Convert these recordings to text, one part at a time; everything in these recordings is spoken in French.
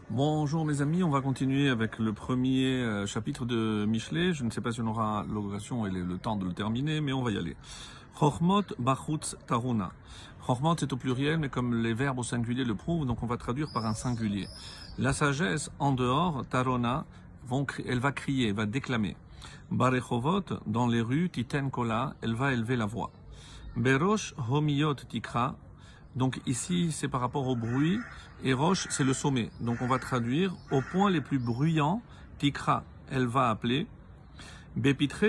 Bonjour mes amis, on va continuer avec le premier chapitre de Michelet. Je ne sais pas si on aura l'occasion et le temps de le terminer, mais on va y aller. Chochmot bachutz taruna. Chochmot c'est au pluriel, mais comme les verbes au singulier le prouvent, donc on va traduire par un singulier. La sagesse en dehors, tarona, elle va crier, elle va déclamer. Barechovot, dans les rues, titen kola, elle va élever la voix. Berosh homiyot tikra. Donc ici, c'est par rapport au bruit, et Roche, c'est le sommet. Donc on va traduire, au point les plus bruyants, Tikra, elle va appeler, Bepitre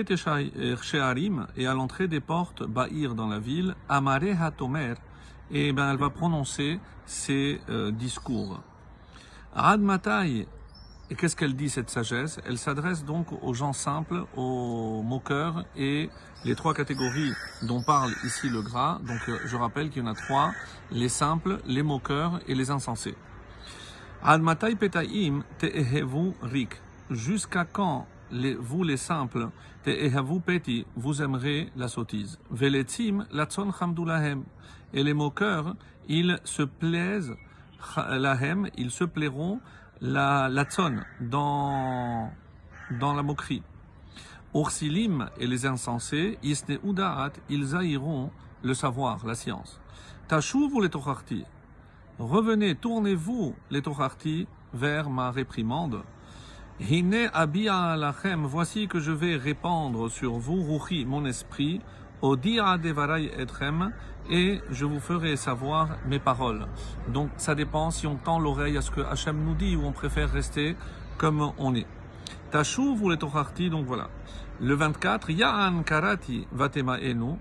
Shearim, et à l'entrée des portes, Ba'ir dans la ville, Amare Hatomer, et ben elle va prononcer ses discours. Ad Matai, et qu'est-ce qu'elle dit cette sagesse? Elle s'adresse donc aux gens simples, aux moqueurs et les trois catégories dont parle ici le gras. Donc je rappelle qu'il y en a trois, les simples, les moqueurs et les insensés. Ad matai petaim te'ehevu rik. Jusqu'à quand vous les simples te'ehevu peti, vous aimerez la sottise. Veletim latson chamdulahem. Et les moqueurs, ils se plaisent lahem, ils se plairont la tzon dans la moquerie. Ursilim et les insensés, isne udaat, ils haïront le savoir, la science. Tashuvu les tocharti. Revenez, tournez-vous les tocharti vers ma réprimande. Hine abia lachem, voici que je vais répandre sur vous, ruchi, mon esprit, odia devarai etrem, et je vous ferai savoir mes paroles. Donc ça dépend si on tend l'oreille à ce que Hachem nous dit ou on préfère rester comme on est. Tashuv ou les tocharti, donc voilà. Le 24, Ya'an karati vatema enu,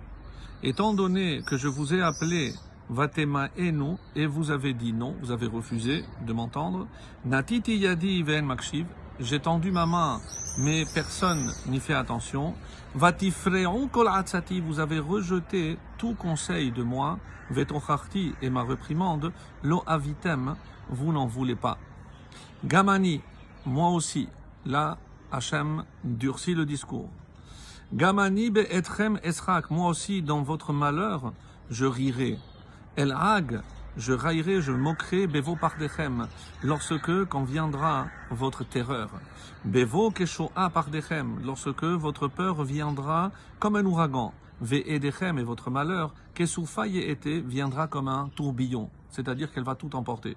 étant donné que je vous ai appelé vatema enu, et vous avez dit non, vous avez refusé de m'entendre, natiti yadi ven makshiv, j'ai tendu ma main, mais personne n'y fait attention. Vatifreon kol atzati, vous avez rejeté tout conseil de moi. Vetocharti, et ma réprimande. Lo avitem, vous n'en voulez pas. Gamani, moi aussi. Là, Hachem durcit le discours. Gamani be etrem esrak, moi aussi, dans votre malheur, je rirai. El hag, je raillerai, je moquerai bevo pardechem, lorsque, quand viendra votre terreur. Bevo keshoa pardechem, lorsque votre peur viendra comme un ouragan. Ve edechem, et votre malheur, kesoufa été, viendra comme un tourbillon, c'est-à-dire qu'elle va tout emporter.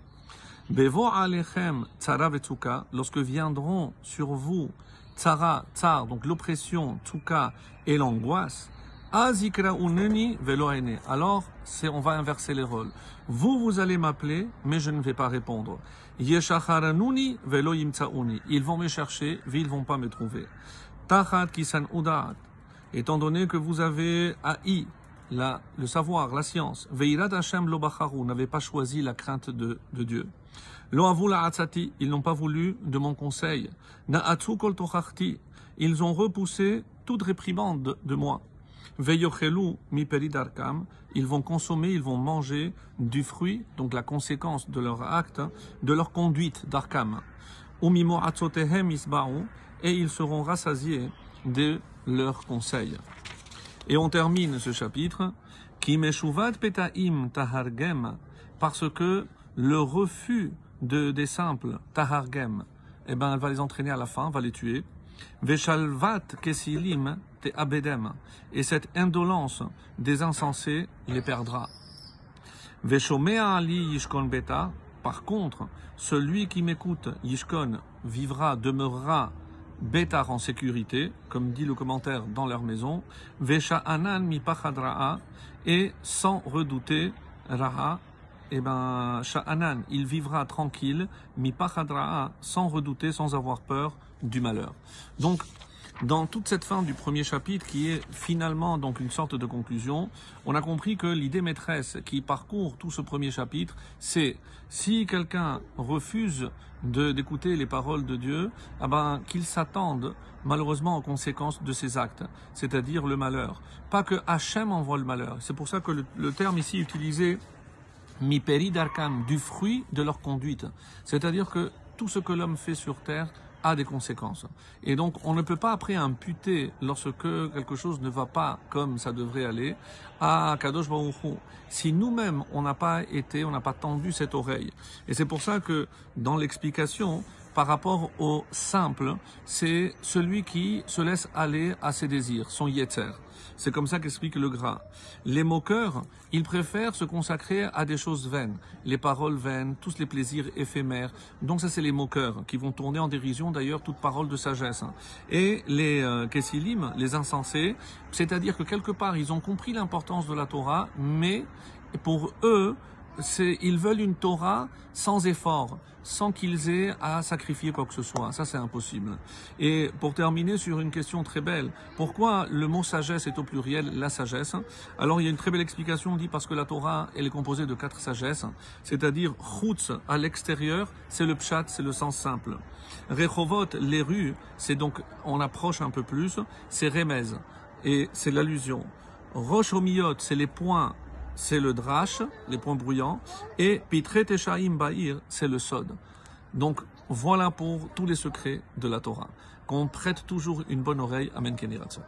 Bevo alechem tzara vetsuka, lorsque viendront sur vous tzara, tsar, donc l'oppression, tsuka et l'angoisse, Azikra uneni veloene. Alors, on va inverser les rôles. Vous allez m'appeler, mais je ne vais pas répondre. Yeshacharanuni velo yimtsauni. Ils vont me chercher, mais ils vont pas me trouver. Tachat kisan udaat. Étant donné que vous avez haï le savoir, la science, veirat Hashem lo bacharu, n'avez pas choisi la crainte de Dieu. Lo avula atzati, ils n'ont pas voulu de mon conseil. Na'atsu kol tocharti, ils ont repoussé toute réprimande de moi. Veyochelu mi peridarkam, ils vont consommer, ils vont manger du fruit, donc la conséquence de leur acte, de leur conduite d'arkam. Umimo atzotehem isba'u, et ils seront rassasiés de leurs conseils. Et on termine ce chapitre, ki meshuvat petaim tahargem, parce que le refus des simples tahargem, eh ben elle va les entraîner à la fin, va les tuer. Veshalvat kesilim te abedem, et cette indolence des insensés les perdra. Veshomea ali yishkon beta, par contre, celui qui m'écoute, yishkon, vivra, demeurera, bétar en sécurité, comme dit le commentaire dans leur maison, Vesha anan mi pachadraa, et sans redouter raha, et ben sha'anan, il vivra tranquille, mi pachadraa, sans redouter, sans avoir peur du malheur. Donc, dans toute cette fin du premier chapitre, qui est finalement donc une sorte de conclusion, on a compris que l'idée maîtresse qui parcourt tout ce premier chapitre, c'est si quelqu'un refuse d'écouter les paroles de Dieu, eh ben, qu'il s'attende malheureusement aux conséquences de ses actes, c'est-à-dire le malheur. Pas que Hachem envoie le malheur. C'est pour ça que le terme ici utilisé, mi peri d'arkam, du fruit de leur conduite. C'est-à-dire que tout ce que l'homme fait sur terre a des conséquences. Et donc, on ne peut pas après imputer lorsque quelque chose ne va pas comme ça devrait aller à Kadosh Baruch Hu. Si nous-mêmes, on n'a pas tendu cette oreille. Et c'est pour ça que dans l'explication, par rapport au simple, c'est celui qui se laisse aller à ses désirs, son yetzer. C'est comme ça qu'explique le Gra. Les moqueurs, ils préfèrent se consacrer à des choses vaines, les paroles vaines, tous les plaisirs éphémères. Donc ça, c'est les moqueurs qui vont tourner en dérision d'ailleurs toute parole de sagesse. Et les kessilim, les insensés, c'est-à-dire que quelque part, ils ont compris l'importance de la Torah, mais pour eux, ils veulent une Torah sans effort, sans qu'ils aient à sacrifier quoi que ce soit. Ça, c'est impossible. Et pour terminer sur une question très belle, pourquoi le mot sagesse est au pluriel, la sagesse? Alors, il y a une très belle explication, on dit parce que la Torah, elle est composée de 4 sagesses, c'est-à-dire chutz, à l'extérieur, c'est le pshat, c'est le sens simple. Rechovot, les rues, c'est donc, on approche un peu plus, c'est remez, et c'est l'allusion. Rosh homiyot, c'est les points, c'est le drash, les points bruyants, et Pitret Eshaim Ba'ir, c'est le sod. Donc voilà pour tous les secrets de la Torah. Qu'on prête toujours une bonne oreille. Amen Ken Yiratzon.